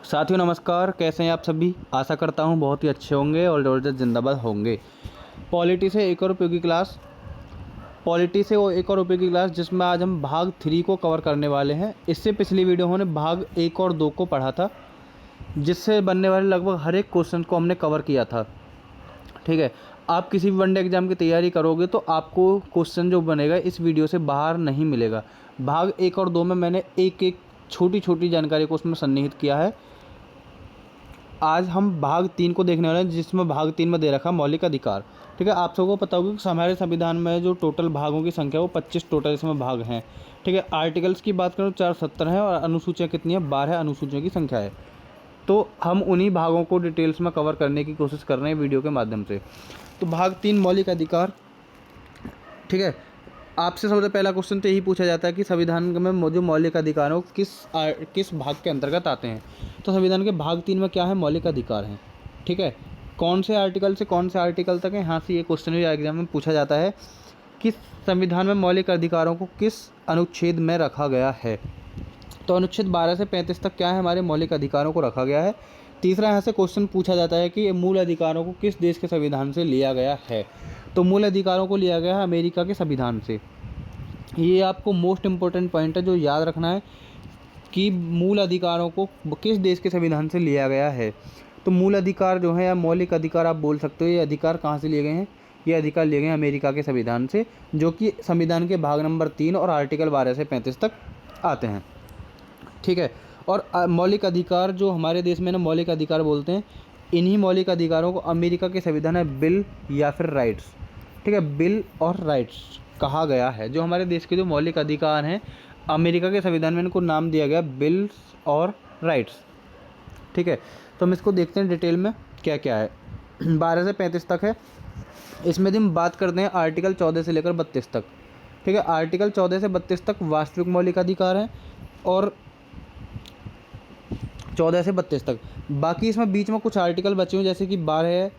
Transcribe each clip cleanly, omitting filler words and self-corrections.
साथियों नमस्कार, कैसे हैं आप सभी। आशा करता हूं बहुत ही अच्छे होंगे और ज़बरदस्त जिंदाबाद होंगे। पॉलिटी से एक और उपयोगी क्लास जिसमें आज हम भाग 3 को कवर करने वाले हैं। इससे पिछली वीडियो हमने भाग 1 और 2 को पढ़ा था, जिससे बनने वाले लगभग हर एक क्वेश्चन को हमने कवर किया था। ठीक है, आप किसी भी वनडे एग्जाम की तैयारी करोगे तो आपको क्वेश्चन जो बनेगा इस वीडियो से बाहर नहीं मिलेगा। भाग 1 और 2 में मैंने एक एक छोटी छोटी जानकारी को उसमें सन्निहित किया है। आज हम भाग 3 को देखने वाले हैं, जिसमें भाग 3 में दे रखा मौलिक अधिकार। ठीक है, आप सबको पता होगा कि हमारे संविधान में जो टोटल भागों की संख्या वो 25 टोटल इसमें भाग हैं। ठीक है, आर्टिकल्स की बात करें तो 470 हैं और अनुसूचियाँ कितनी है, 12 अनुसूचियों की संख्या है। तो हम उन्हीं भागों को डिटेल्स में कवर करने की कोशिश कर रहे हैं वीडियो के माध्यम से। तो भाग 3 मौलिक अधिकार। ठीक है, आपसे सबसे पहला क्वेश्चन तो यही पूछा जाता है कि संविधान में जो मौलिक अधिकार हो किस भाग के अंतर्गत आते हैं। तो संविधान के भाग 3 में क्या है, मौलिक अधिकार हैं। ठीक है, कौन से आर्टिकल से कौन से आर्टिकल तक है, यहाँ से ये क्वेश्चन भी एग्जाम में पूछा जाता है कि संविधान में मौलिक अधिकारों को किस अनुच्छेद में रखा गया है। तो अनुच्छेद 12 से 35 तक क्या है, हमारे मौलिक अधिकारों को रखा गया है। तीसरा यहाँ से क्वेश्चन पूछा जाता है कि मूल अधिकारों को किस देश के संविधान से लिया गया है। तो मूल अधिकारों को लिया गया है अमेरिका के संविधान से। ये आपको मोस्ट इम्पोर्टेंट पॉइंट है जो याद रखना है कि मूल अधिकारों को किस देश के संविधान से लिया गया है। तो मूल अधिकार जो है या मौलिक अधिकार आप बोल सकते हो, ये अधिकार कहाँ से लिए गए हैं, ये अधिकार लिए गए हैं अमेरिका के संविधान से, जो कि संविधान के भाग नंबर 3 और आर्टिकल 12 से 35 तक आते हैं। ठीक है, और मौलिक अधिकार जो हमारे देश में ना मौलिक अधिकार बोलते हैं, इन्हीं मौलिक अधिकारों को अमेरिका के संविधान में बिल या फिर राइट्स, ठीक है, बिल और राइट्स कहा गया है। जो हमारे देश के जो मौलिक अधिकार हैं अमेरिका के संविधान में इनको नाम दिया गया बिल्स और राइट्स। ठीक है, तो हम इसको देखते हैं डिटेल में क्या क्या है। 12 से 35 तक है, इसमें हम बात करते हैं आर्टिकल 14 से लेकर 32 तक। ठीक है, आर्टिकल 14 से 32 तक वास्तविक मौलिक अधिकार हैं और 14 से 32 तक। बाकी इसमें बीच में कुछ आर्टिकल बचे हुए, जैसे कि 12 है,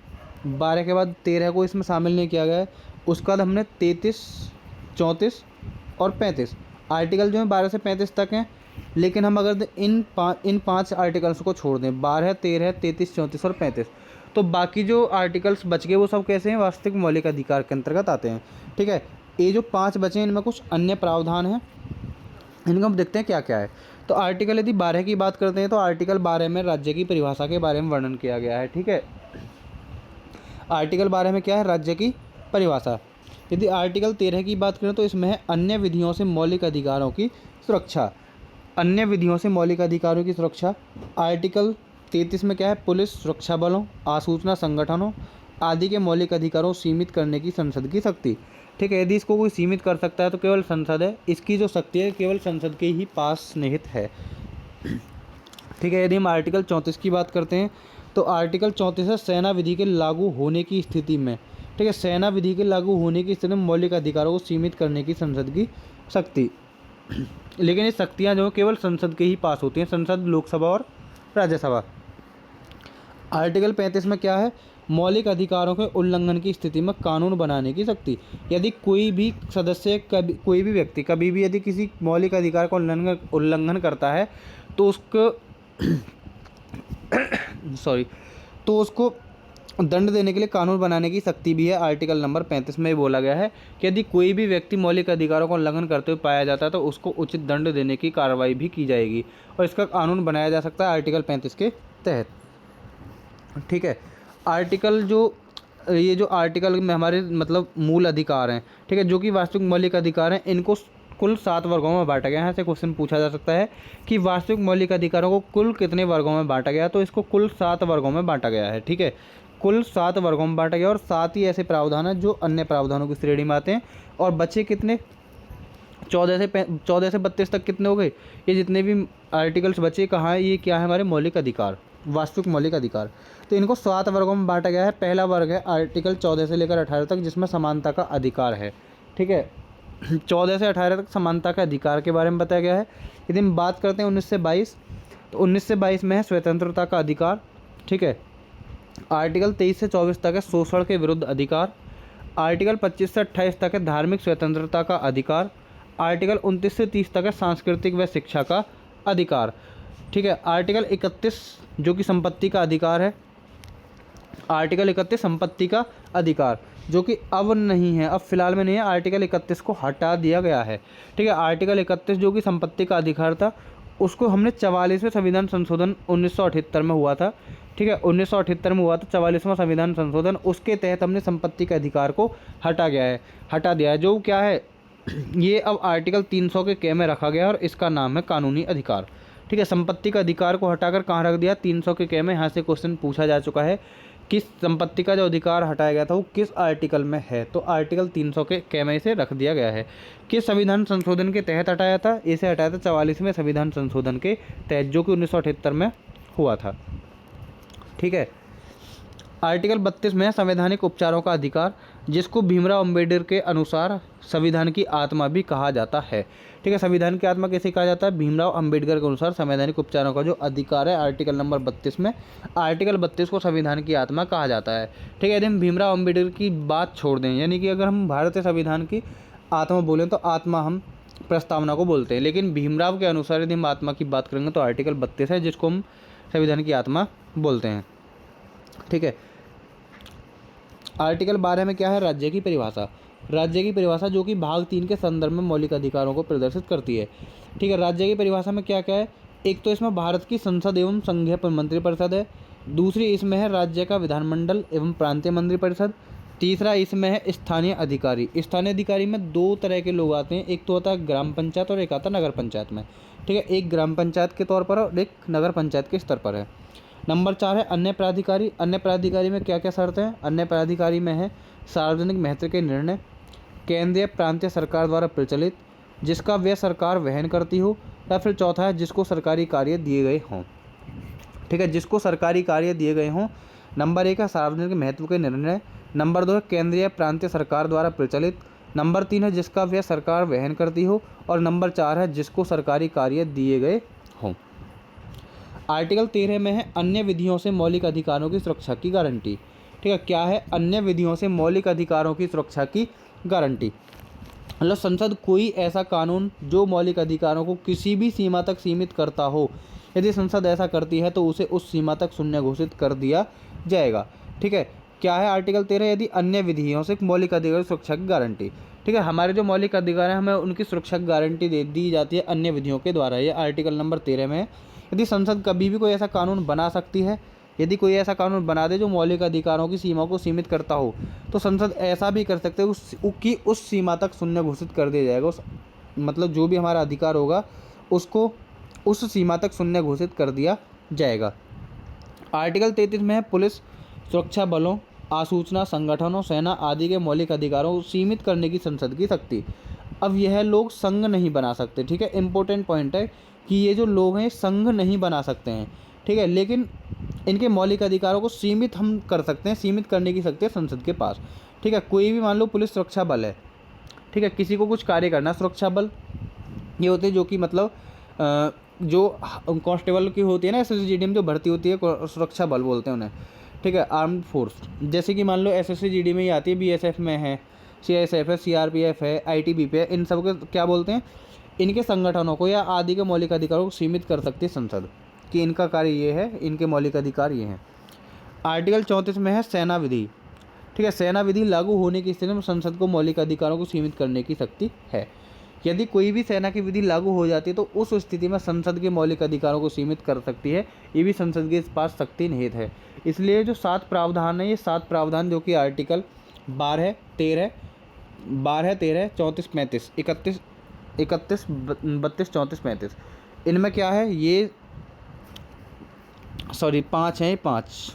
12 के बाद 13 को इसमें शामिल नहीं किया गया है। उसके बाद हमने 33, 34 और 35 आर्टिकल जो है 12 से 35 तक हैं। लेकिन हम अगर इन पाँच आर्टिकल्स को छोड़ दें, 12, 13, 33, 34 और 35, तो बाकी जो आर्टिकल्स बच गए वो सब कैसे हैं, वास्तविक मौलिक अधिकार के अंतर्गत आते हैं। ठीक है, ये जो 5 बचे हैं इनमें कुछ अन्य प्रावधान हैं, इनको हम देखते हैं क्या क्या है। तो आर्टिकल यदि 12 की बात करते हैं तो आर्टिकल 12 में राज्य की परिभाषा के बारे में वर्णन किया गया है। ठीक है, आर्टिकल 12 में क्या है, राज्य की परिभाषा। यदि आर्टिकल 13 की बात करें तो इसमें है अन्य विधियों से मौलिक अधिकारों की सुरक्षा। अन्य विधियों से मौलिक अधिकारों की सुरक्षा। आर्टिकल 33 में क्या है, पुलिस, सुरक्षा बलों, आसूचना संगठनों आदि के मौलिक अधिकारों को सीमित करने की संसद की शक्ति। ठीक है, यदि इसको कोई सीमित कर सकता है तो केवल संसद है, इसकी जो शक्ति है केवल संसद के ही पास निहित है। ठीक है, यदि हम आर्टिकल 34 की बात करते हैं तो आर्टिकल 34 है सेना विधि के लागू होने की स्थिति में। ठीक है, सेना विधि के लागू होने की स्थिति में मौलिक अधिकारों को सीमित करने की संसद की शक्ति। लेकिन ये शक्तियाँ जो केवल संसद के ही पास होती हैं, संसद, लोकसभा और राज्यसभा। आर्टिकल 35 में क्या है, मौलिक अधिकारों के उल्लंघन की स्थिति में कानून बनाने की शक्ति। यदि कोई भी सदस्य कोई भी व्यक्ति कभी भी यदि किसी मौलिक अधिकार का उल्लंघन करता है तो उसको तो उसको दंड देने के लिए कानून बनाने की शक्ति भी है। आर्टिकल नंबर 35 में बोला गया है कि यदि कोई भी व्यक्ति मौलिक अधिकारों का उल्लंघन करते हुए पाया जाता है तो उसको उचित दंड देने की कार्रवाई भी की जाएगी और इसका कानून बनाया जा सकता है आर्टिकल 35 के तहत। ठीक है, आर्टिकल ये जो आर्टिकल में हमारे मतलब मूल अधिकार हैं, ठीक है, जो कि वास्तविक मौलिक अधिकार हैं, इनको कुल 7 वर्गों में बांटा गया है। यहाँ से क्वेश्चन पूछा जा सकता है कि वास्तविक मौलिक अधिकारों को कुल कितने वर्गों में बांटा गया, तो इसको कुल 7 वर्गों में बांटा गया है। ठीक है, कुल 7 वर्गों में बांटा गया और 7 ही ऐसे प्रावधान हैं जो अन्य प्रावधानों की श्रेणी में आते हैं। और बचे कितने, 14 से 32 तक कितने हो गए, ये जितने भी आर्टिकल्स बचे कहाँ है, ये क्या है, हमारे मौलिक अधिकार, वास्तविक मौलिक अधिकार। तो इनको 7 वर्गों में बांटा गया है। पहला वर्ग है आर्टिकल 14 से लेकर 18 तक, जिसमें समानता का अधिकार है। ठीक है, 14 से 18 तक समानता के अधिकार के बारे में बताया गया है। यदि हम बात करते हैं 19 से 22, तो 19 से 22 में है स्वतंत्रता का अधिकार। ठीक है, आर्टिकल 23 से 24 तक है शोषण के विरुद्ध अधिकार। आर्टिकल 25 से 28 तक है धार्मिक स्वतंत्रता का अधिकार। आर्टिकल 29 से 30 तक है सांस्कृतिक व शिक्षा का अधिकार। ठीक है। आर्टिकल 31 जो कि संपत्ति का अधिकार है, आर्टिकल 31 संपत्ति का अधिकार जो कि अब नहीं है, अब फिलहाल में नहीं है, आर्टिकल 31 को हटा दिया गया है। ठीक है। आर्टिकल 31 जो कि संपत्ति का अधिकार था उसको हमने 44वें संविधान संशोधन 1978 में हुआ था। ठीक है, 1978 में हुआ था 44वां संविधान संशोधन, उसके तहत हमने संपत्ति के अधिकार को हटा दिया है। जो क्या है ये अब आर्टिकल 300 के क में रखा गया और इसका नाम है कानूनी अधिकार। ठीक है, संपत्ति का अधिकार को हटाकर कहाँ रख दिया, 300 के क में। यहाँ से क्वेश्चन पूछा जा चुका है किस संपत्ति का जो अधिकार हटाया गया था वो किस आर्टिकल में है, तो आर्टिकल 300 के क में इसे रख दिया गया है। किस संविधान संशोधन के तहत हटाया था, इसे हटाया था 44वें संविधान संशोधन के तहत जो कि 1978 में हुआ था। ठीक है। आर्टिकल 32 में संवैधानिक उपचारों का अधिकार, जिसको भीमराव अंबेडकर के अनुसार संविधान की आत्मा भी कहा जाता है। ठीक है, संविधान की आत्मा कैसे कहा जाता है, भीमराव अंबेडकर के अनुसार संवैधानिक उपचारों का जो अधिकार है आर्टिकल नंबर 32 में, आर्टिकल 32 को संविधान की आत्मा कहा जाता है। ठीक है, यदि हम भीमराव अंबेडकर की बात छोड़ दें, यानी कि अगर हम भारतीय संविधान की आत्मा बोलें तो आत्मा हम प्रस्तावना को बोलते हैं, लेकिन भीमराव के अनुसार यदि हम आत्मा की बात करेंगे तो आर्टिकल 32 है जिसको हम संविधान की आत्मा बोलते हैं। ठीक है। आर्टिकल 12 में क्या है, राज्य की परिभाषा। राज्य की परिभाषा जो कि भाग 3 के संदर्भ में मौलिक अधिकारों को प्रदर्शित करती है। ठीक है, राज्य की परिभाषा में क्या क्या है, एक तो इसमें भारत की संसद एवं संघीय मंत्रिपरिषद है, दूसरी इसमें है राज्य का विधानमंडल एवं प्रांतीय मंत्रिपरिषद, तीसरा इसमें है स्थानीय अधिकारी। स्थानीय अधिकारी में दो तरह के लोग आते हैं, एक तो होता है ग्राम पंचायत और एक आता है नगर पंचायत में। ठीक है, एक ग्राम पंचायत के तौर पर और एक नगर पंचायत के स्तर पर है। नंबर 4 है अन्य प्राधिकारी। अन्य प्राधिकारी में क्या क्या शर्त हैं, अन्य प्राधिकारी में है सार्वजनिक महत्व के निर्णय, केंद्रीय प्रांतीय सरकार द्वारा प्रचलित, जिसका व्यय सरकार वहन करती हो, या फिर चौथा है जिसको सरकारी कार्य दिए गए हों। ठीक है, जिसको सरकारी कार्य दिए गए हों। नंबर 1 है सार्वजनिक महत्व के निर्णय, नंबर 2 है केंद्रीय प्रांतीय सरकार द्वारा प्रचलित, नंबर 3 है जिसका व्यय सरकार वहन करती हो, और नंबर 4 है जिसको सरकारी कार्य दिए गए हों। आर्टिकल 13 में है अन्य विधियों से मौलिक अधिकारों की सुरक्षा की गारंटी। ठीक है, क्या है, अन्य विधियों से मौलिक अधिकारों की सुरक्षा की गारंटी। मतलब संसद कोई ऐसा कानून जो मौलिक अधिकारों को किसी भी सीमा तक सीमित करता हो, यदि संसद ऐसा करती है तो उसे उस सीमा तक शून्य घोषित कर दिया जाएगा। ठीक है, क्या है आर्टिकल 13, यदि अन्य विधियों से मौलिक अधिकारों की सुरक्षा की गारंटी। ठीक है, हमारे जो मौलिक अधिकार हैं हमें उनकी सुरक्षा की गारंटी दी जाती है अन्य विधियों के द्वारा, ये आर्टिकल नंबर 13 में है। यदि संसद कभी भी कोई ऐसा कानून बना सकती है, यदि कोई ऐसा कानून बना दे जो मौलिक अधिकारों की सीमा को सीमित करता हो, तो संसद ऐसा भी कर सकते है उस सीमा तक शून्य घोषित कर दिया जाएगा। मतलब जो भी हमारा अधिकार होगा उसको उस सीमा तक शून्य घोषित कर दिया जाएगा। आर्टिकल 33 में है पुलिस, सुरक्षा बलों, आसूचना संगठनों, सेना आदि के मौलिक अधिकारों को सीमित करने की संसद की शक्ति। अब यह लोग संघ नहीं बना सकते। ठीक है, इंपॉर्टेंट पॉइंट है कि ये जो लोग हैं संघ नहीं बना सकते हैं। ठीक है, लेकिन इनके मौलिक अधिकारों को सीमित हम कर सकते हैं, सीमित करने की शक्ति है संसद के पास। ठीक है, कोई भी मान लो पुलिस सुरक्षा बल है, ठीक है, किसी को कुछ कार्य करना, सुरक्षा बल ये होते हैं जो कि मतलब जो कांस्टेबल की होती है ना SSGD में जो भर्ती होती है, सुरक्षा बल बोलते हैं उन्हें। ठीक है, आर्म्ड फोर्स, जैसे कि मान लो SSGD में ही आती है, BSF में है, CISF है, CRPF है, ITBP है, इन सब को क्या बोलते हैं, इनके संगठनों को या आदि के मौलिक अधिकारों को सीमित कर सकती है संसद कि इनका कार्य ये है, इनके मौलिक अधिकार ये हैं। आर्टिकल 34 में है सेना विधि। ठीक है, सेना विधि लागू होने की स्थिति में संसद को मौलिक अधिकारों को सीमित करने की शक्ति है। यदि कोई भी सेना की विधि लागू हो जाती है तो उस स्थिति में संसद के मौलिक अधिकारों को सीमित कर सकती है, ये भी संसद के पास शक्ति निहित है। इसलिए जो 7 प्रावधान है, ये 7 प्रावधान जो कि आर्टिकल 12, 13, 34, 35, 31, 32, 34, 35, इनमें क्या है, ये 5 हैं, 5,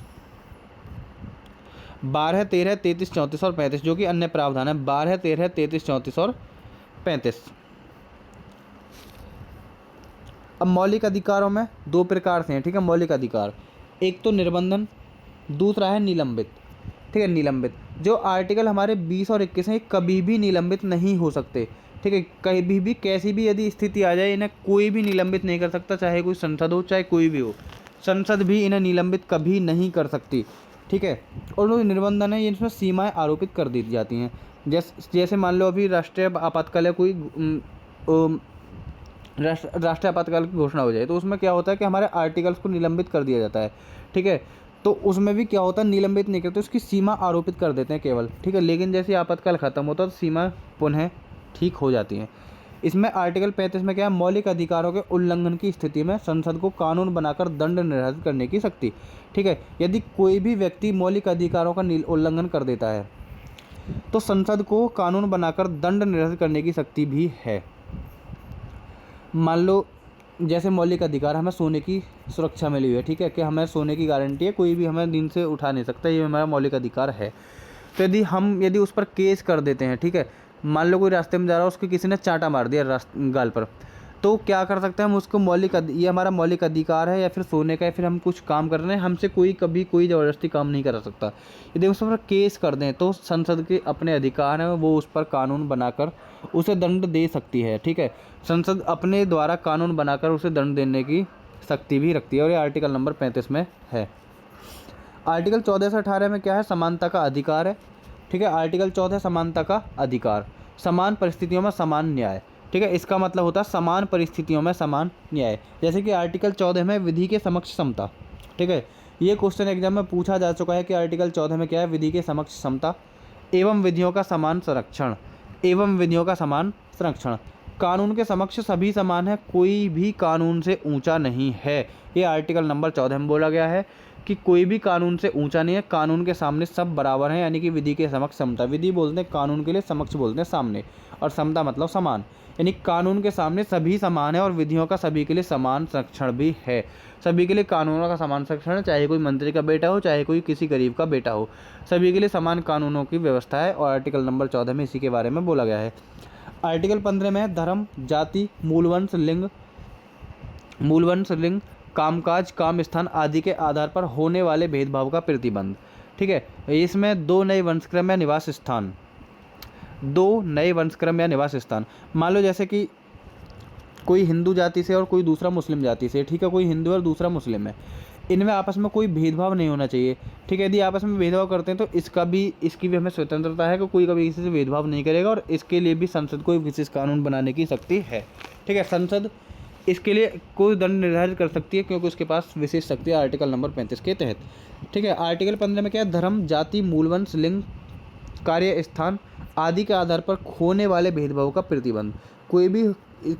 12, 13, 33, 34 और 35 जो कि अन्य प्रावधान है। 12, 13, 33, 34 और 35। अब मौलिक अधिकारों में 2 प्रकार से हैं। ठीक है, मौलिक अधिकार, एक तो निर्बंधन, दूसरा है निलंबित। ठीक है, निलंबित जो आर्टिकल हमारे 20 और 21 हैं, कभी भी निलंबित नहीं हो सकते। ठीक है, कहीं भी कैसी भी यदि स्थिति आ जाए, इन्हें कोई भी निलंबित नहीं कर सकता, चाहे कोई संसद हो चाहे कोई भी हो, संसद भी इन्हें निलंबित कभी नहीं कर सकती। ठीक है, और जो निर्बंधन है इसमें सीमाएं आरोपित कर दी जाती हैं। जैसे मान लो अभी राष्ट्रीय आपातकाल है, कोई राष्ट्रीय आपातकाल की घोषणा हो जाए तो उसमें क्या होता है कि हमारे आर्टिकल्स को निलंबित कर दिया जाता है। ठीक है, तो उसमें भी क्या होता है, निलंबित नहीं करते, उसकी सीमा आरोपित कर देते हैं केवल। ठीक है, लेकिन जैसे ही आपातकाल खत्म होता है तो सीमा पुनः ठीक हो जाती है। इसमें आर्टिकल 35 में क्या है, मौलिक अधिकारों के उल्लंघन की स्थिति में संसद को कानून बनाकर दंड निर्धारित करने की शक्ति। ठीक है, यदि कोई भी व्यक्ति मौलिक अधिकारों का उल्लंघन कर देता है तो संसद को कानून बनाकर दंड निर्धारित करने की शक्ति भी है। मान लो जैसे मौलिक अधिकार, हमें सोने की सुरक्षा मिली हुई है। ठीक है, कि हमें सोने की गारंटी है, कोई भी हमें दिन से उठा नहीं सकता, ये हमारा मौलिक अधिकार है। तो यदि उस पर केस कर देते हैं, ठीक है, मान लो कोई रास्ते में जा रहा है, उसको किसी ने चांटा मार दिया गाल पर, तो क्या कर सकते हैं हम उसको, ये हमारा मौलिक अधिकार है या फिर सोने का, या फिर हम कुछ काम कर रहे हैं, हमसे कभी कोई ज़बरदस्ती काम नहीं करा सकता। यदि उस पर केस कर दें तो संसद के अपने अधिकार हैं, वो उस पर कानून बनाकर उसे दंड दे सकती है। ठीक है, संसद अपने द्वारा कानून बनाकर उसे दंड देने की शक्ति भी रखती है, और ये आर्टिकल नंबर 35 में है। आर्टिकल 14 से 18 में क्या है, समानता का अधिकार है। ठीक है, आर्टिकल 14 समानता का अधिकार, समान परिस्थितियों में समान न्याय। ठीक है, इसका मतलब होता है समान परिस्थितियों में समान न्याय। जैसे कि आर्टिकल 14 में विधि के समक्ष समता। ठीक है, ये क्वेश्चन एग्जाम में पूछा जा चुका है कि आर्टिकल 14 में क्या है, विधि के समक्ष समता एवं विधियों का समान संरक्षण, कानून के समक्ष सभी समान है, कोई भी कानून से ऊंचा नहीं है। ये आर्टिकल नंबर 14 में बोला गया है कि कोई भी कानून से ऊंचा नहीं है, कानून के सामने सब बराबर हैं, यानी कि विधि के समक्ष समता। विधि बोलते हैं कानून के लिए, समक्ष बोलते हैं सामने, और समता मतलब समान, यानी कानून के सामने सभी समान है, और विधियों का सभी के लिए समान संरक्षण भी है। सभी के लिए कानूनों का समान संरक्षण, चाहे कोई मंत्री का बेटा हो, चाहे कोई किसी गरीब का बेटा हो, सभी के लिए समान कानूनों की व्यवस्था है, और आर्टिकल नंबर 14 में इसी के बारे में बोला गया है। आर्टिकल 15 में है धर्म, जाति, मूलवंश, लिंग, कामकाज, काम स्थान आदि के आधार पर होने वाले भेदभाव का प्रतिबंध। ठीक है, इसमें दो नए वंशक्रम या निवास स्थान, मान लो जैसे कि कोई हिंदू जाति से और कोई दूसरा मुस्लिम जाति से। ठीक है, कोई हिंदू और दूसरा मुस्लिम है, इनमें आपस में कोई भेदभाव नहीं होना चाहिए। ठीक है, यदि आपस में भेदभाव करते हैं तो इसकी भी हमें स्वतंत्रता है कि कोई कभी किसी से भेदभाव नहीं करेगा, और इसके लिए भी संसद को विशेष कानून बनाने की शक्ति है। ठीक है, संसद इसके लिए कोई दंड निर्धारित कर सकती है, क्योंकि उसके पास विशेष शक्ति है आर्टिकल नंबर 35 के तहत। ठीक है, आर्टिकल 15 में क्या है, धर्म, जाति, मूलवंश, लिंग, कार्य स्थान आदि के आधार पर होने वाले भेदभाव का प्रतिबंध। कोई भी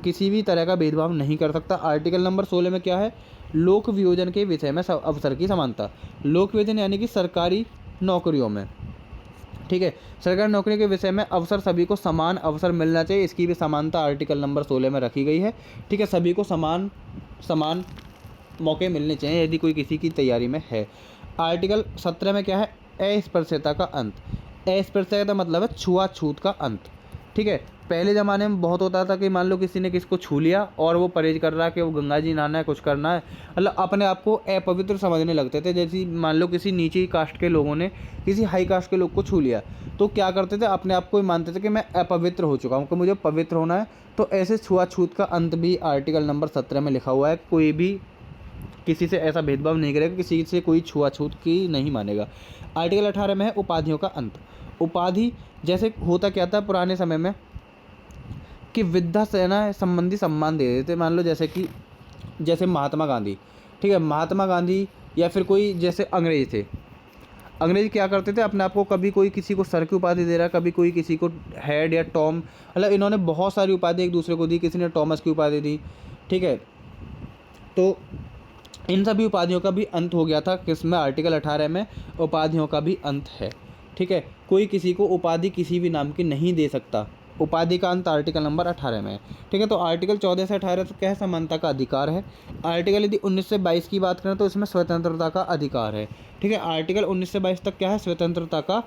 किसी भी तरह का भेदभाव नहीं कर सकता। आर्टिकल नंबर 16 में क्या है, लोक वियोजन के विषय में अवसर की समानता। लोक वियोजन यानी कि सरकारी नौकरियों में, ठीक है, सरकारी नौकरी के विषय में अवसर, सभी को समान अवसर मिलना चाहिए, इसकी भी समानता आर्टिकल नंबर 16 में रखी गई है। ठीक है, सभी को समान मौके मिलने चाहिए यदि कोई किसी की तैयारी में है। आर्टिकल 17 में क्या है, अस्पृश्यता का अंत। अस्पृश्यता का मतलब है छुआछूत का अंत। ठीक है, पहले ज़माने में बहुत होता था कि मान लो किसी ने किसको छू लिया और वो परहेज कर रहा है कि वो गंगा जी नहाना है, कुछ करना है, मतलब अपने आप को अपवित्र समझने लगते थे। जैसे मान लो किसी नीची कास्ट के लोगों ने किसी हाई कास्ट के लोग को छू लिया, तो क्या करते थे, अपने आप को ही मानते थे कि मैं अपवित्र हो चुका हूँ, कि मुझे पवित्र होना है। तो ऐसे छुआछूत का अंत भी आर्टिकल नंबर 17 में लिखा हुआ है। कोई भी किसी से ऐसा भेदभाव नहीं करेगा, किसी से कोई छुआछूत की नहीं मानेगा। आर्टिकल 18 में है उपाधियों का अंत। उपाधि जैसे होता क्या था पुराने समय में कि विद्या सेना संबंधी सम्मान दे देते। मान लो जैसे महात्मा गांधी, ठीक है, महात्मा गांधी या फिर कोई जैसे अंग्रेज थे। अंग्रेज क्या करते थे, अपने आप को कभी कोई किसी को सर की उपाधि दे रहा है, कभी कोई किसी को हेड या टॉम, मतलब इन्होंने बहुत सारी उपाधि एक दूसरे को दी। किसी ने टॉमस की उपाधि दी। ठीक है, तो इन सभी उपाधियों का भी अंत हो गया था। किसमें, आर्टिकल 18 में उपाधियों का भी अंत है। ठीक है, कोई किसी को उपाधि किसी भी नाम की नहीं दे सकता। उपाधि का अंत आर्टिकल नंबर 18 में है। ठीक है, तो आर्टिकल 14 से 18 तक क्या है, समानता का अधिकार है। आर्टिकल यदि 19 से 22 की बात करें तो इसमें स्वतंत्रता का अधिकार है। ठीक है, आर्टिकल 19 से 22 तक क्या है, स्वतंत्रता का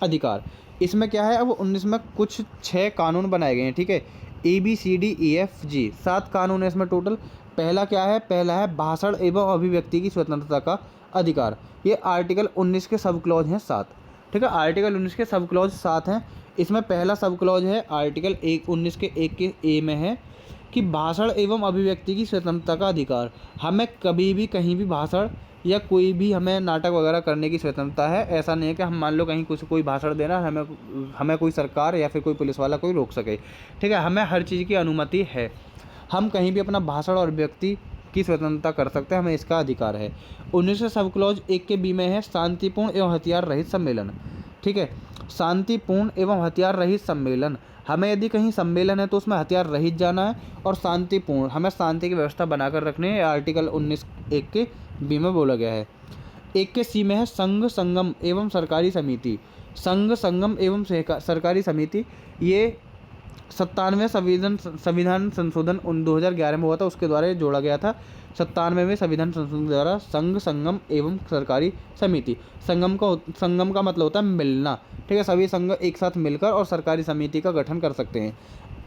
अधिकार। इसमें क्या है, अब 19 में कुछ 6 कानून बनाए गए हैं। ठीक है, ABCDEFG 7 कानून है इसमें टोटल। पहला क्या है, पहला है भाषण एवं अभिव्यक्ति की स्वतंत्रता का अधिकार। ये आर्टिकल 19 के सब क्लॉज हैं 7। ठीक है, आर्टिकल 19 के सब क्लॉज 7 हैं। इसमें पहला सब क्लॉज है आर्टिकल 19 के 1 के ए में है कि भाषण एवं अभिव्यक्ति की स्वतंत्रता का अधिकार। हमें कभी भी कहीं भी भाषण या कोई भी हमें नाटक वगैरह करने की स्वतंत्रता है। ऐसा नहीं है कि हम मान लो कहीं कोई भाषण देना है, हमें कोई सरकार या फिर कोई पुलिस वाला कोई रोक सके। ठीक है, हमें हर चीज़ की अनुमति है। हम कहीं भी अपना भाषण और व्यक्ति की स्वतंत्रता कर सकते हैं, हमें इसका अधिकार है। 19 सब क्लॉज 1 के बी में है शांतिपूर्ण एवं हथियार रहित सम्मेलन। ठीक है, शांतिपूर्ण एवं हथियार रहित सम्मेलन, हमें यदि कहीं सम्मेलन है तो उसमें हथियार रहित जाना है और शांतिपूर्ण, हमें शांति की व्यवस्था बनाकर रखनी है। आर्टिकल 19 1 के बी में बोला गया है। 1 के सी में है संघ संगम एवं सरकारी समिति। संघ संगम एवं सरकारी समिति, ये 97वें संविधान संशोधन 2011 में हुआ था, उसके द्वारा ये जोड़ा गया था। 97वें संविधान संशोधन द्वारा संघ संगम एवं सरकारी समिति। संगम का मतलब होता है मिलना। ठीक है, सभी संघ एक साथ मिलकर और सरकारी समिति का गठन कर सकते हैं।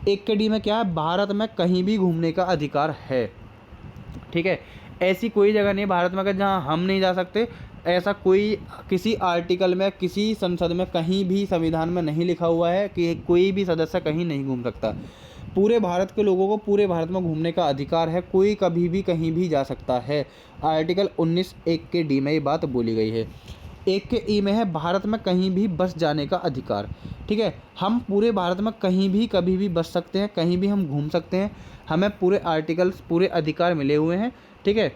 1 के डी में क्या है, भारत में कहीं भी घूमने का अधिकार है। ठीक है, ऐसी कोई जगह नहीं भारत में जहाँ हम नहीं जा सकते, ऐसा कोई किसी आर्टिकल में, किसी संसद में, कहीं भी संविधान में नहीं लिखा हुआ है कि कोई भी सदस्य कहीं नहीं घूम सकता। पूरे भारत के लोगों को पूरे भारत में घूमने का अधिकार है, कोई कभी भी कहीं भी जा सकता है। आर्टिकल 19 1 के डी में ये बात बोली गई है। 1 के ई में है भारत में कहीं भी बस जाने का अधिकार। ठीक है, हम पूरे भारत में कहीं भी कभी भी बस सकते हैं, कहीं भी हम घूम सकते हैं, हमें पूरे आर्टिकल्स, पूरे अधिकार मिले हुए हैं। ठीक है,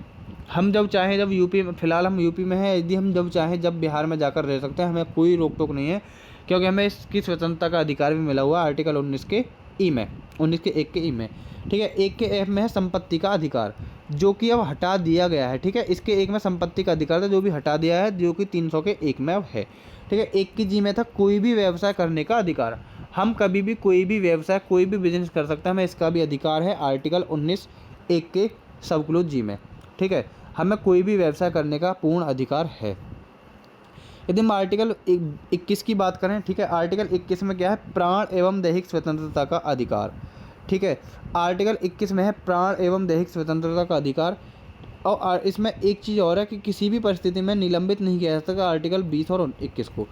हम जब चाहें, जब यूपी में, फ़िलहाल हम यूपी में हैं, यदि हम जब चाहें जब बिहार में जाकर रह सकते हैं, हमें कोई रोक टोक नहीं है, क्योंकि हमें इसकी स्वतंत्रता का अधिकार भी मिला हुआ है आर्टिकल 19 के ई में, 19 के 1 के ई में। ठीक है, 1 के एफ में है संपत्ति का अधिकार, जो कि अब हटा दिया गया है। ठीक है, इसके 1 में संपत्ति का अधिकार था, जो भी हटा दिया है, जो कि 300 के 1 में अब है। ठीक है, 1 की जी में था कोई भी व्यवसाय करने का अधिकार, हम कभी भी कोई भी व्यवसाय, कोई भी बिजनेस कर सकते हैं, हमें इसका भी अधिकार है आर्टिकल 19 1 के सब क्लोज जी में। ठीक है, हमें कोई भी व्यवसाय करने का पूर्ण अधिकार है। यदि हम आर्टिकल 21 की बात करें, ठीक है, आर्टिकल 21 में क्या है, प्राण एवं दैहिक स्वतंत्रता का अधिकार। ठीक है, आर्टिकल 21 में है प्राण एवं दैहिक स्वतंत्रता का अधिकार। और इसमें एक चीज़ और है कि किसी भी परिस्थिति में निलंबित नहीं किया जा सकता। आर्टिकल 20 और 21 को,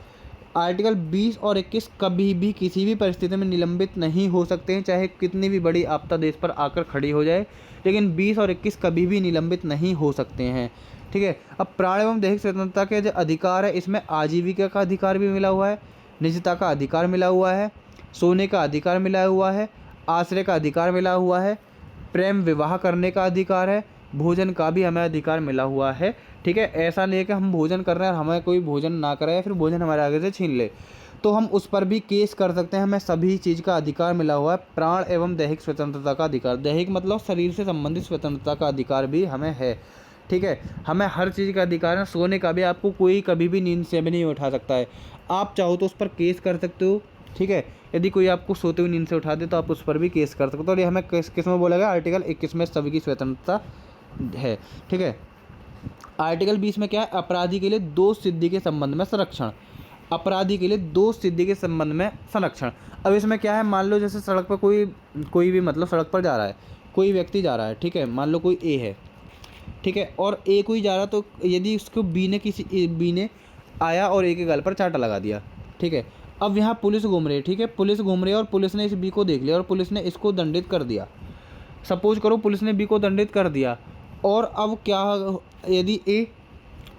आर्टिकल 20 और 21 कभी भी किसी भी परिस्थिति में निलंबित नहीं हो सकते हैं, चाहे कितनी भी बड़ी आपदा देश पर आकर खड़ी हो जाए, लेकिन 20 और 21 कभी भी निलंबित नहीं हो सकते हैं। ठीक है, अब प्राण एवं दैहिक स्वतंत्रता के जो अधिकार है, इसमें आजीविका का अधिकार भी मिला हुआ है, निजता का अधिकार मिला हुआ है, सोने का अधिकार मिला हुआ है, आश्रय का अधिकार मिला हुआ है, प्रेम विवाह करने का अधिकार है, भोजन का भी हमें अधिकार मिला हुआ है। ठीक है, ऐसा नहीं है कि हम भोजन कर रहे हैं और हमें कोई भोजन ना करे या फिर भोजन हमारे आगे से छीन ले, तो हम उस पर भी केस कर सकते हैं। हमें सभी चीज़ का अधिकार मिला हुआ है। प्राण एवं दैहिक स्वतंत्रता का अधिकार, दैहिक मतलब शरीर से संबंधित स्वतंत्रता का अधिकार भी हमें है। ठीक है, हमें हर चीज़ का अधिकार है। सोने का भी आपको कोई कभी भी नींद से भी नहीं उठा सकता है, आप चाहो तो उस पर केस कर सकते हो। ठीक है, यदि कोई आपको सोते हुए नींद से उठा दे तो आप उस पर भी केस कर सकते हो। और ये हमें किस में बोला गया, आर्टिकल 21 में सभी की स्वतंत्रता है। ठीक है, आर्टिकल 20 में क्या है, अपराधी के लिए दो सिद्धि के संबंध में संरक्षण। अपराधी के लिए दो सिद्धि के संबंध में संरक्षण। अब इसमें क्या है, मान लो जैसे सड़क पर कोई भी मतलब सड़क पर जा रहा है, कोई व्यक्ति जा रहा है। ठीक है, मान लो कोई ए है, ठीक है, और ए कोई जा रहा, तो यदि उसको बी ने आया और ए के गल पर चाटा लगा दिया। ठीक है, अब यहाँ पुलिस घूम रही है। ठीक है, पुलिस घूम रही है और पुलिस ने इस बी को देख लिया और पुलिस ने इसको दंडित कर दिया। सपोज करो पुलिस ने बी को दंडित कर दिया, और अब क्या, यदि ए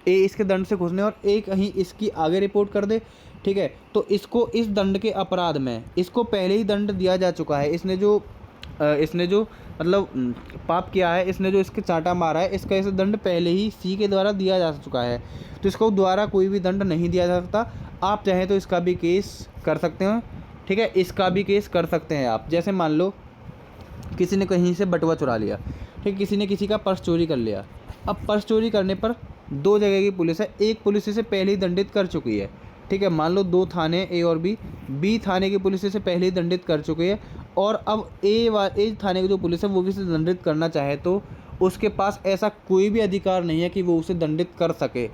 इसके दंड से खुश नहीं और ए कहीं इसकी आगे रिपोर्ट कर दे, ठीक है, तो इसको इस दंड के अपराध में इसको पहले ही दंड दिया जा चुका है। इसने जो मतलब पाप किया है, इसने जो इसके चांटा मारा है, इसका इस दंड पहले ही सी के द्वारा दिया जा चुका है, तो इसको दोबारा कोई भी दंड नहीं दिया जा सकता। आप चाहें तो इसका भी केस कर सकते हैं। ठीक है, इसका भी केस कर सकते हैं आप। जैसे मान लो किसी ने कहीं से बटुआ चुरा लिया, ठीक, किसी ने किसी का पर्स चोरी कर लिया। अब पर्स चोरी करने पर दो जगह की पुलिस है, एक पुलिस इसे पहले ही दंडित कर चुकी है। ठीक है, मान लो दो थाने ए और बी थाने की पुलिस इसे पहले ही दंडित कर चुकी है, और अब ए थाने की जो पुलिस है वो भी इसे दंडित करना चाहे तो उसके पास ऐसा कोई भी अधिकार नहीं है कि वो उसे दंडित कर सके।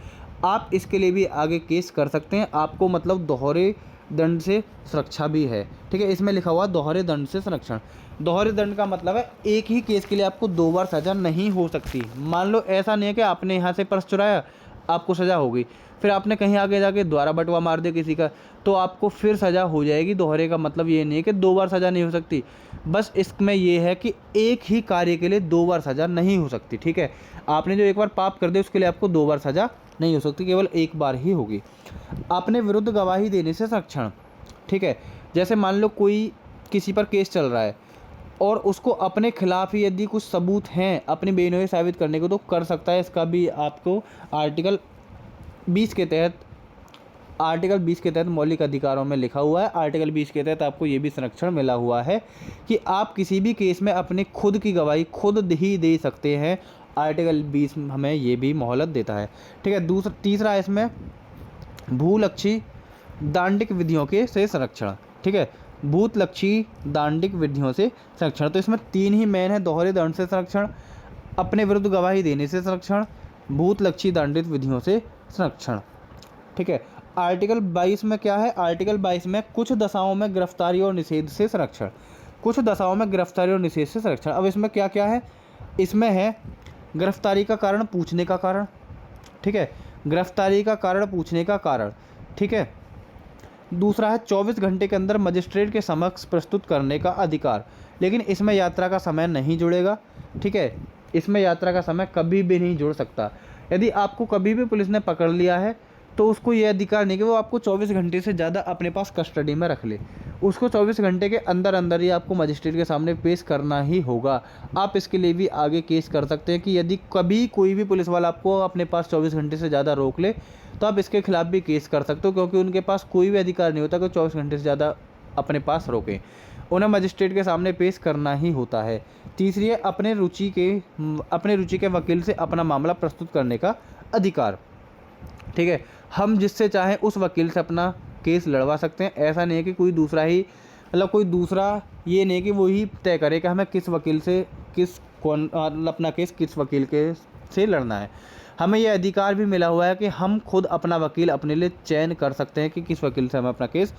आप इसके लिए भी आगे केस कर सकते हैं। आपको मतलब दोहरे दंड से सुरक्षा भी है। ठीक है, इसमें लिखा हुआ दोहरे दंड से संरक्षण। दोहरे दंड का मतलब है एक ही केस के लिए आपको दो बार सज़ा नहीं हो सकती। मान लो ऐसा नहीं है कि आपने यहाँ से पर्स चुराया, आपको सज़ा होगी, फिर आपने कहीं आगे जाके दोबारा बटुआ मार दिया किसी का, तो आपको फिर सज़ा हो जाएगी। दोहरे का मतलब ये नहीं है कि दो बार सज़ा नहीं हो सकती, बस इसमें ये है कि एक ही कार्य के लिए दो बार सज़ा नहीं हो सकती। ठीक है, आपने जो एक बार पाप कर दिया उसके लिए आपको दो बार सज़ा नहीं हो सकती, केवल एक बार ही होगी। अपने विरुद्ध गवाही देने से संरक्षण। ठीक है, जैसे मान लो कोई किसी पर केस चल रहा है, और उसको अपने खिलाफ ही यदि कुछ सबूत हैं अपनी बेनोई साबित करने को तो कर सकता है। इसका भी आपको आर्टिकल 20 के तहत मौलिक अधिकारों में लिखा हुआ है। आर्टिकल 20 के तहत आपको ये भी संरक्षण मिला हुआ है कि आप किसी भी केस में अपनी खुद की गवाही खुद ही दे सकते हैं। आर्टिकल 20 हमें ये भी मोहलत देता है। ठीक है, तीसरा इसमें भूलक्षी दांडिक विधियों के से संरक्षण। ठीक है, भूतलक्षी दांडिक विधियों से संरक्षण। तो इसमें 3 ही मेन है: दोहरे दंड से संरक्षण, अपने विरुद्ध गवाही देने से संरक्षण, भूतलक्षी दांडिक विधियों से संरक्षण। ठीक है, आर्टिकल 22 में क्या है? आर्टिकल 22 में कुछ दशाओं में गिरफ्तारी और निषेध से संरक्षण। कुछ दशाओं में गिरफ्तारी और निषेध से संरक्षण। अब इसमें क्या क्या है? इसमें है गिरफ्तारी का कारण, पूछने का कारण। ठीक है, गिरफ्तारी का कारण, पूछने का कारण। ठीक है, दूसरा है 24 घंटे के अंदर मजिस्ट्रेट के समक्ष प्रस्तुत करने का अधिकार, लेकिन इसमें यात्रा का समय नहीं जुड़ेगा। ठीक है, इसमें यात्रा का समय कभी भी नहीं जुड़ सकता। यदि आपको कभी भी पुलिस ने पकड़ लिया है तो उसको ये अधिकार नहीं कि वो आपको 24 घंटे से ज़्यादा अपने पास कस्टडी में रख ले। उसको 24 घंटे के अंदर अंदर ही आपको मजिस्ट्रेट के सामने पेश करना ही होगा। आप इसके लिए भी आगे केस कर सकते हैं कि यदि कभी कोई भी पुलिस वाला आपको अपने पास 24 घंटे से ज़्यादा रोक ले तो आप इसके खिलाफ भी केस कर सकते हो, क्योंकि उनके पास कोई भी अधिकार नहीं होता कि 24 घंटे से ज़्यादा अपने पास रोकें। उन्हें मजिस्ट्रेट के सामने पेश करना ही होता है। तीसरी है अपने रुचि के वकील से अपना मामला प्रस्तुत करने का अधिकार। ठीक है, हम जिससे चाहें उस वकील से अपना केस लड़वा सकते हैं। ऐसा नहीं है कि कोई दूसरा ये नहीं कि वो ही तय करे कि हमें किस वकील से अपना केस किस वकील के से लड़ना है। हमें यह अधिकार भी मिला हुआ है कि हम खुद अपना वकील अपने लिए चयन कर सकते हैं कि किस वकील से हमें अपना केस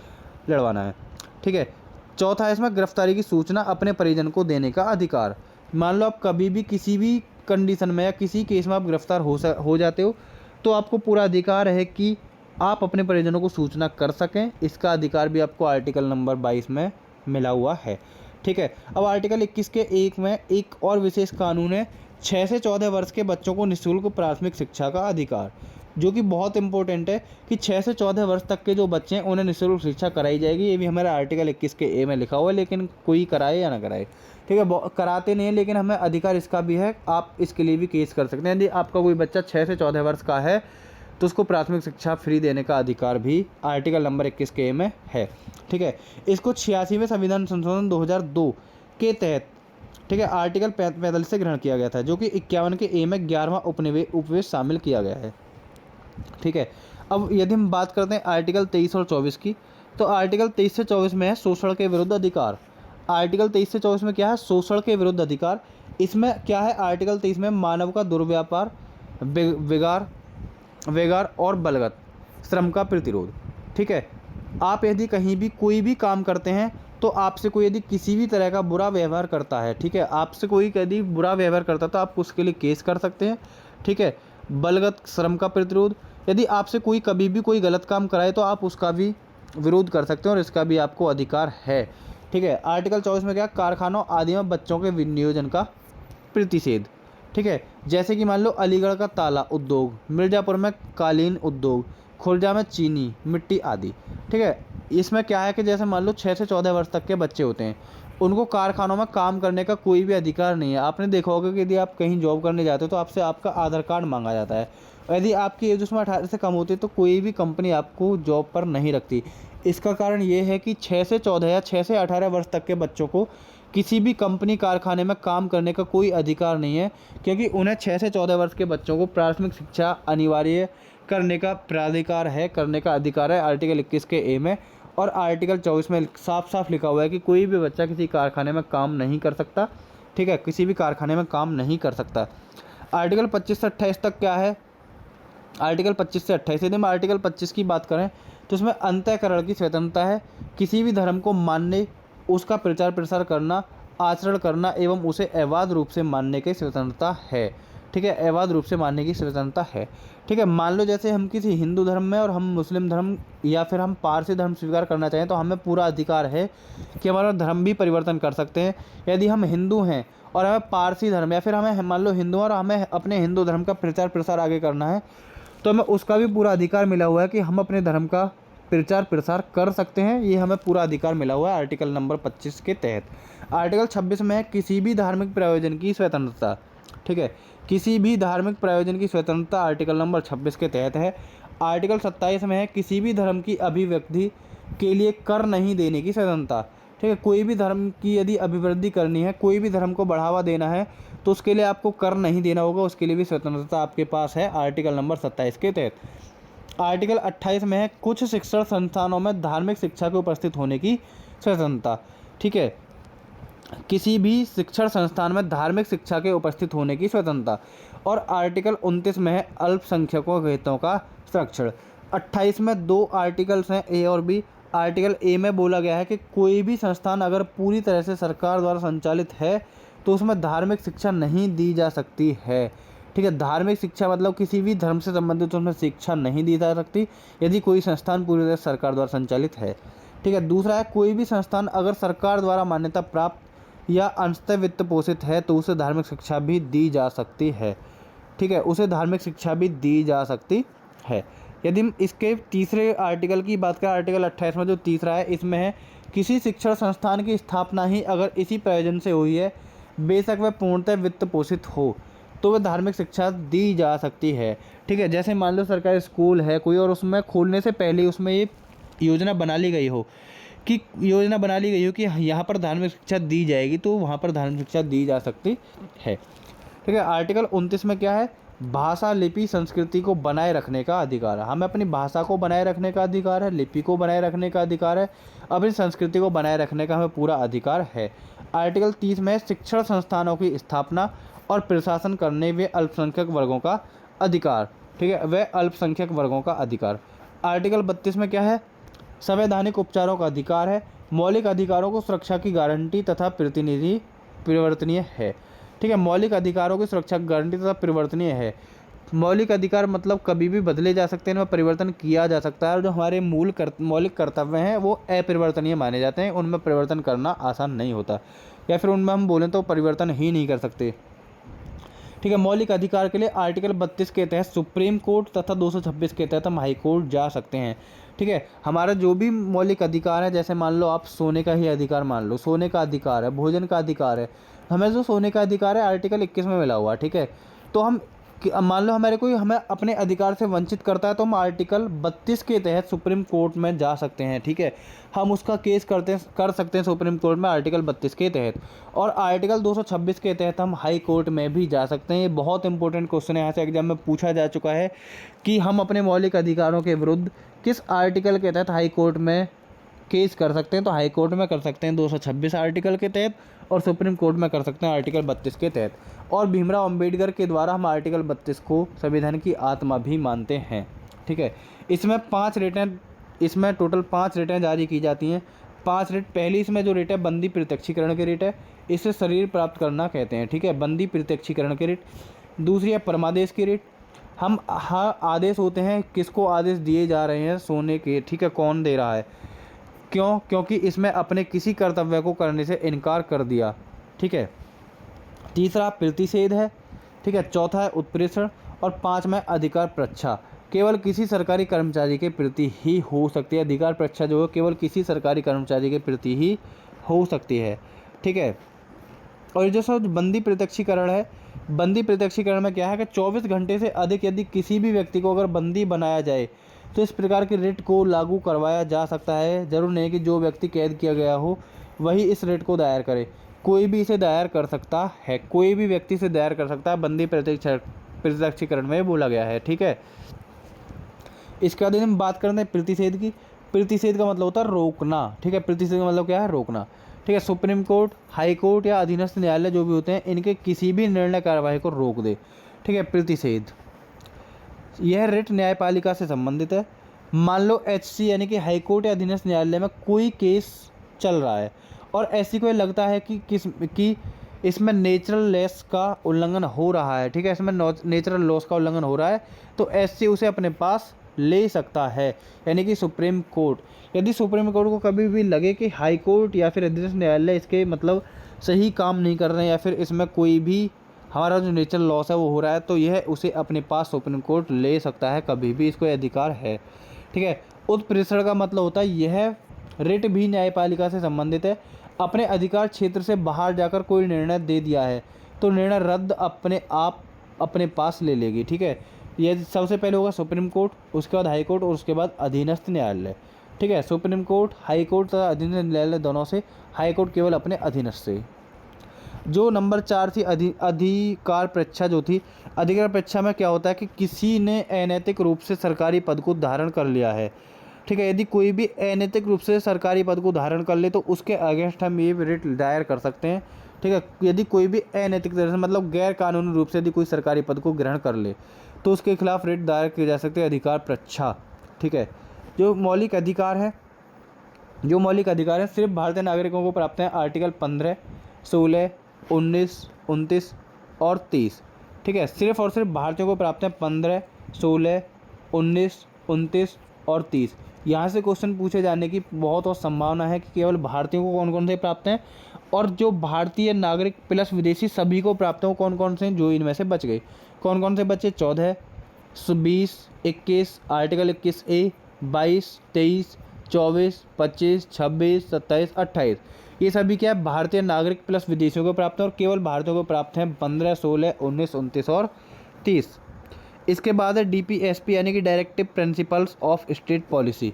लड़वाना है। ठीक है, चौथा है इसमें गिरफ्तारी की सूचना अपने परिजन को देने का अधिकार। मान लो आप कभी भी किसी भी कंडीशन में या किसी केस में आप गिरफ्तार हो जाते हो तो आपको पूरा अधिकार है कि आप अपने परिजनों को सूचना कर सकें। इसका अधिकार भी आपको आर्टिकल नंबर 22 में मिला हुआ है। ठीक है, अब आर्टिकल 21 के 1 में एक और विशेष कानून है 6 से 14 वर्ष के बच्चों को निःशुल्क प्राथमिक शिक्षा का अधिकार, जो कि बहुत इंपॉर्टेंट है कि 6 से 14 वर्ष तक के जो बच्चे हैं उन्हें निःशुल्क शिक्षा कराई जाएगी। ये भी हमारा आर्टिकल 21 के ए में लिखा हुआ है, लेकिन कोई कराए या ना कराए। ठीक है, कराते नहीं है, लेकिन हमें अधिकार इसका भी है। आप इसके लिए भी केस कर सकते हैं। यदि आपका कोई बच्चा 6 से 14 वर्ष का है तो उसको प्राथमिक शिक्षा फ्री देने का अधिकार भी आर्टिकल नंबर 21 के ए में है। ठीक है, इसको 86वें संविधान संशोधन 2002 के तहत, ठीक है, आर्टिकल 45 से ग्रहण किया गया था, जो कि 51 के ए में 11वां उपनिवेश शामिल किया गया है। ठीक है, अब यदि हम बात करते हैं आर्टिकल 23 और 24 की, तो आर्टिकल 23 से 24 में है शोषण के विरुद्ध अधिकार। आर्टिकल 23 से 24 में क्या है? शोषण के विरुद्ध अधिकार। इसमें क्या है? आर्टिकल 23 में मानव का दुर्व्यापार, वेगार और बलगत श्रम का प्रतिरोध। ठीक है, आप यदि कहीं भी कोई भी काम करते हैं तो आपसे कोई यदि किसी भी तरह का बुरा व्यवहार करता है, ठीक है, आपसे कोई यदि बुरा व्यवहार करता है तो आप उसके लिए केस कर सकते हैं। ठीक है, बलगत श्रम का प्रतिरोध, यदि आपसे कोई कभी भी कोई गलत काम कराए तो आप उसका भी विरोध कर सकते हैं और इसका भी आपको अधिकार है। ठीक है, आर्टिकल 24 में क्या? कारखानों आदि में बच्चों के विनियोजन का प्रतिषेध। ठीक है, जैसे कि मान लो अलीगढ़ का ताला उद्योग, मिर्ज़ापुर में कालीन उद्योग, खुर्जा में चीनी मिट्टी आदि। ठीक है, इसमें क्या है कि जैसे मान लो 6 से 14 वर्ष तक के बच्चे होते हैं, उनको कारखानों में काम करने का कोई भी अधिकार नहीं है। आपने देखा होगा कि यदि आप कहीं जॉब करने जाते हो तो आपसे आपका आधार कार्ड मांगा जाता है। यदि आपकी एज उसमें 18 से कम होती है तो कोई भी कंपनी आपको जॉब पर नहीं रखती। इसका कारण ये है कि 6 से 14 या 6 से 18 वर्ष तक के बच्चों को किसी भी कंपनी कारखाने में काम करने का कोई अधिकार नहीं है, क्योंकि उन्हें 6 से 14 वर्ष के बच्चों को प्राथमिक शिक्षा अनिवार्य करने का प्राधिकार है, करने का अधिकार है आर्टिकल 21 के ए में। और आर्टिकल 24 में साफ साफ लिखा हुआ है कि कोई भी बच्चा किसी कारखाने में काम नहीं कर सकता। ठीक है, किसी भी कारखाने में काम नहीं कर सकता। आर्टिकल 25 से 28 तक क्या है? आर्टिकल 25 से 28, यदि हम आर्टिकल 25 की बात करें तो इसमें अंतःकरण की स्वतंत्रता है। किसी भी धर्म को मानने, उसका प्रचार प्रसार करना, आचरण करना एवं उसे अवैध रूप से मानने की स्वतंत्रता है। ठीक है, अवैध रूप से मानने की स्वतंत्रता है। ठीक है, मान लो जैसे हम किसी हिंदू धर्म में और हम मुस्लिम धर्म या फिर हम पारसी धर्म स्वीकार करना चाहें तो हमें पूरा अधिकार है कि हमारा धर्म भी परिवर्तन कर सकते हैं। यदि हम हिंदू हैं और हमें पारसी धर्म, या फिर हमें मान लो हिंदू और हमें अपने हिंदू धर्म का प्रचार प्रसार आगे करना है, तो हमें उसका भी पूरा अधिकार मिला हुआ है कि हम अपने धर्म का प्रचार प्रसार कर सकते हैं। ये हमें पूरा अधिकार मिला हुआ है आर्टिकल नंबर 25 के तहत। आर्टिकल 26 में है किसी भी धार्मिक प्रयोजन की स्वतंत्रता, ठीक है, किसी भी धार्मिक प्रयोजन की स्वतंत्रता आर्टिकल नंबर 26 के तहत है। आर्टिकल 27 में है किसी भी धर्म की अभिव्यक्ति के लिए कर नहीं देने की स्वतंत्रता, ठीक है, कोई भी धर्म की यदि अभिवृद्धि करनी है, कोई भी धर्म को बढ़ावा देना है तो उसके लिए आपको कर नहीं देना होगा, उसके लिए भी स्वतंत्रता आपके पास है आर्टिकल नंबर 27 के तहत। आर्टिकल 28 में है कुछ शिक्षण संस्थानों में धार्मिक शिक्षा के उपस्थित होने की स्वतंत्रता, ठीक है, किसी भी शिक्षण संस्थान में धार्मिक शिक्षा के उपस्थित होने की स्वतंत्रता। और आर्टिकल 29 में है अल्पसंख्यकों के हितों का संरक्षण। 28 में 2 आर्टिकल्स हैं, ए और बी। आर्टिकल ए में बोला गया है कि कोई भी संस्थान अगर पूरी तरह से सरकार द्वारा संचालित है तो उसमें धार्मिक शिक्षा नहीं दी जा सकती है, ठीक है। धार्मिक शिक्षा मतलब किसी भी धर्म से संबंधित उसमें शिक्षा नहीं दी जा सकती यदि कोई संस्थान पूरी तरह से सरकार द्वारा संचालित है, ठीक है। दूसरा है कोई भी संस्थान अगर सरकार द्वारा मान्यता प्राप्त या अंशतः वित्त पोषित है तो उसे धार्मिक शिक्षा भी दी जा सकती है, ठीक है, उसे धार्मिक शिक्षा भी दी जा सकती है। यदि हम इसके तीसरे आर्टिकल की बात करें, आर्टिकल 28 में जो तीसरा है, इसमें है किसी शिक्षण संस्थान की स्थापना ही अगर इसी प्रयोजन से हुई है, बेशक वह पूर्णतः वित्त पोषित हो, तो वह धार्मिक शिक्षा दी जा सकती है, ठीक है। जैसे मान लो सरकारी स्कूल है कोई और उसमें खोलने से पहले उसमें ये योजना बना ली गई हो कि यहाँ पर धार्मिक शिक्षा दी जाएगी, तो वहाँ पर धार्मिक शिक्षा दी जा सकती है, ठीक है। आर्टिकल 29 में क्या है, भाषा लिपि संस्कृति को बनाए रखने का अधिकार है। हमें अपनी भाषा को बनाए रखने का अधिकार है, लिपि को बनाए रखने का अधिकार है, अपनी संस्कृति को बनाए रखने का हमें पूरा अधिकार है। आर्टिकल 30 में शिक्षण संस्थानों की स्थापना और प्रशासन करने वे अल्पसंख्यक वर्गों का अधिकार, ठीक है, वह अल्पसंख्यक वर्गों का अधिकार। आर्टिकल 32 में क्या है, संवैधानिक उपचारों का अधिकार है, मौलिक अधिकारों को सुरक्षा की गारंटी तथा परिवर्तनीय है, ठीक है। मौलिक अधिकारों की सुरक्षा की गारंटी तथा परिवर्तनीय है। मौलिक अधिकार मतलब कभी भी बदले जा सकते हैं, इनमें परिवर्तन किया जा सकता है, और जो हमारे मौलिक कर्तव्य हैं वो अपरिवर्तनीय माने जाते हैं, उनमें परिवर्तन करना आसान नहीं होता, या फिर उनमें हम बोलें तो परिवर्तन ही नहीं कर सकते, ठीक है। मौलिक अधिकार के लिए आर्टिकल 32 के तहत सुप्रीम कोर्ट तथा 226 के तहत हम हाई कोर्ट जा सकते हैं, ठीक है। हमारा जो भी मौलिक अधिकार है, जैसे मान लो आप सोने का ही अधिकार मान लो, सोने का अधिकार है, भोजन का अधिकार है, हमें जो सोने का अधिकार है आर्टिकल 21 में मिला हुआ, ठीक है। तो हम मान लो हमें अपने अधिकार से वंचित करता है तो हम आर्टिकल 32 के तहत सुप्रीम कोर्ट में जा सकते हैं, ठीक है। हम उसका केस कर सकते हैं सुप्रीम कोर्ट में आर्टिकल 32 के तहत। और आर्टिकल 226 के तहत हम हाई कोर्ट में भी जा सकते हैं। ये बहुत इंपॉर्टेंट क्वेश्चन है, यहाँ से एग्जाम में पूछा जा चुका है कि हम अपने मौलिक अधिकारों के विरुद्ध किस आर्टिकल के तहत हाई कोर्ट में केस कर सकते हैं। तो हाई कोर्ट में कर सकते हैं 226 आर्टिकल के तहत, और सुप्रीम कोर्ट में कर सकते हैं आर्टिकल 32 के तहत। और भीमराव अंबेडकर के द्वारा हम आर्टिकल 32 को संविधान की आत्मा भी मानते हैं, ठीक है। इसमें टोटल 5 रेटें जारी की जाती हैं। 5 रेट, पहली इसमें जो रेट है बंदी प्रत्यक्षीकरण की रेट है, इसे शरीर प्राप्त करना कहते हैं, ठीक है, बंदी प्रत्यक्षीकरण की रेट। दूसरी है परमादेश की रेट, हम आदेश होते हैं किसको आदेश दिए जा रहे हैं सोने के, ठीक है, कौन दे रहा है, क्योंकि इसमें अपने किसी कर्तव्य को करने से इनकार कर दिया, ठीक है। तीसरा प्रतिषेध है, ठीक है। चौथा है उत्प्रेषण, और 5 में अधिकार परीक्षा, केवल किसी सरकारी कर्मचारी के प्रति ही हो सकती है। अधिकार परीक्षा जो है केवल किसी सरकारी कर्मचारी के प्रति ही हो सकती है, ठीक है। और ये जो सब बंदी प्रत्यक्षीकरण है, बंदी प्रत्यक्षीकरण में क्या है कि 24 घंटे से अधिक यदि किसी भी व्यक्ति को अगर बंदी बनाया जाए तो इस प्रकार के रेट को लागू करवाया जा सकता है। जरूर नहीं कि जो व्यक्ति कैद किया गया हो वही इस रेट को दायर करे, कोई भी इसे दायर कर सकता है, कोई भी व्यक्ति इसे दायर कर सकता है, बंदी प्रत्यक्षीकरण में बोला गया है, ठीक है। इसके बाद हम बात करते हैं प्रतिषेध की। प्रतिषेध का मतलब होता है रोकना, ठीक है। प्रतिषेध का मतलब क्या है, रोकना, ठीक है। सुप्रीम कोर्ट, हाई कोर्ट या अधीनस्थ न्यायालय जो भी होते हैं, इनके किसी भी निर्णय कार्यवाही को रोक दे, ठीक है, प्रतिषेध। यह रिट न्यायपालिका से संबंधित है। मान लो HC यानी कि हाई कोर्ट या अधीनस्थ न्यायालय में कोई केस चल रहा है और ऐसी कोई लगता है कि इसमें नेचुरल लॉस का उल्लंघन हो रहा है, ठीक है, इसमें नेचुरल लॉस का उल्लंघन हो रहा है, तो SC उसे अपने पास ले सकता है, यानी कि सुप्रीम कोर्ट। यदि सुप्रीम कोर्ट को कभी भी लगे कि हाई कोर्ट या फिर अधीनस्थ न्यायालय इसके मतलब सही काम नहीं कर रहे हैं या फिर इसमें कोई भी हमारा जो नेचुरल लॉस है वो हो रहा है, तो यह उसे अपने पास सुप्रीम कोर्ट ले सकता है, कभी भी इसको अधिकार है, ठीक है। उत्प्रेषण का मतलब होता है यह रिट भी न्यायपालिका से संबंधित है। अपने अधिकार क्षेत्र से बाहर जाकर कोई निर्णय दे दिया है तो निर्णय रद्द अपने आप अपने पास ले लेगी। ठीक है, यह सबसे पहले होगा सुप्रीम कोर्ट, उसके बाद हाई कोर्ट और उसके बाद अधीनस्थ न्यायालय। ठीक है, सुप्रीम कोर्ट, हाई कोर्ट तथा अधीनस्थ न्यायालय दोनों से, हाई कोर्ट केवल अपने अधीनस्थ से। जो नंबर 4 थी अधिकार परीक्षा जो थी, अधिकार परीक्षा में क्या होता है कि किसी ने अनैतिक रूप से सरकारी पद को धारण कर लिया है। ठीक है, यदि कोई भी अनैतिक रूप से सरकारी पद को धारण कर ले तो उसके अगेंस्ट हम ये रिट दायर कर सकते हैं। ठीक है, यदि कोई भी अनैतिक तरह से मतलब गैर कानूनी रूप से यदि कोई सरकारी पद को ग्रहण कर ले तो उसके खिलाफ रिट दायर किए जा सकते हैं, अधिकार परीक्षा। ठीक है, जो मौलिक अधिकार है सिर्फ भारतीय नागरिकों को प्राप्त हैं, आर्टिकल 15, 16, 19, 29 और 30। ठीक है, सिर्फ और सिर्फ भारतीयों को प्राप्त हैं 15, 16, 19, 29 और 30। यहाँ से क्वेश्चन पूछे जाने की बहुत और संभावना है कि केवल भारतीयों को कौन कौन से प्राप्त हैं, और जो भारतीय नागरिक प्लस विदेशी सभी को प्राप्त हैं कौन कौन से हैं, जो इनमें से बच गए। कौन कौन से बचे? 14, 20, 21, आर्टिकल 21A, 22, 23, 24, 25, 26, 27, 28। ये सभी क्या है? भारतीय नागरिक प्लस विदेशियों को प्राप्त है, और केवल भारतीयों को प्राप्त हैं 15, 16, 19, 29 और 30। इसके बाद है DPSP यानी कि directive principles of state policy.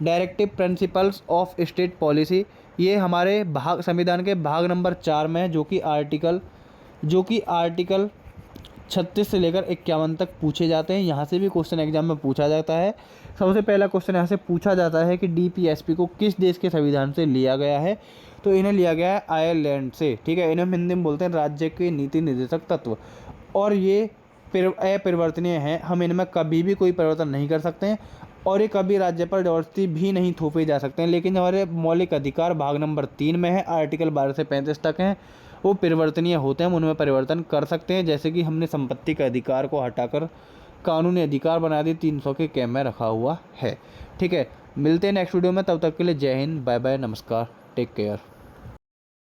Directive principles of state policy ये हमारे संविधान के भाग नंबर 4 में है, जो कि आर्टिकल 36 से लेकर 51 तक पूछे जाते हैं। यहाँ से भी क्वेश्चन एग्जाम में पूछा जाता है। सबसे पहला क्वेश्चन यहाँ से पूछा जाता है कि DPSP को किस देश के संविधान से लिया गया है, तो इन्हें लिया गया है आयरलैंड से। ठीक है, इन्हें हिंदी में बोलते हैं राज्य के नीति निर्देशक तत्व, और ये अपरिवर्तनीय हैं। हम इनमें कभी भी कोई परिवर्तन नहीं कर सकते हैं, और ये कभी राज्य पर जबरदस्ती भी नहीं थोपे जा सकते हैं। लेकिन हमारे मौलिक अधिकार भाग नंबर 3 में है, आर्टिकल 12 से 35 तक हैं, वो परिवर्तनीय होते हैं, हम उनमें परिवर्तन कर सकते हैं। जैसे कि हमने संपत्ति के अधिकार को हटाकर कानूनी अधिकार बना दी, 300 के कैम में रखा हुआ है। ठीक है, मिलते हैं नेक्स्ट वीडियो में, तब तक के लिए जय हिंद, बाय बाय, नमस्कार, टेक केयर।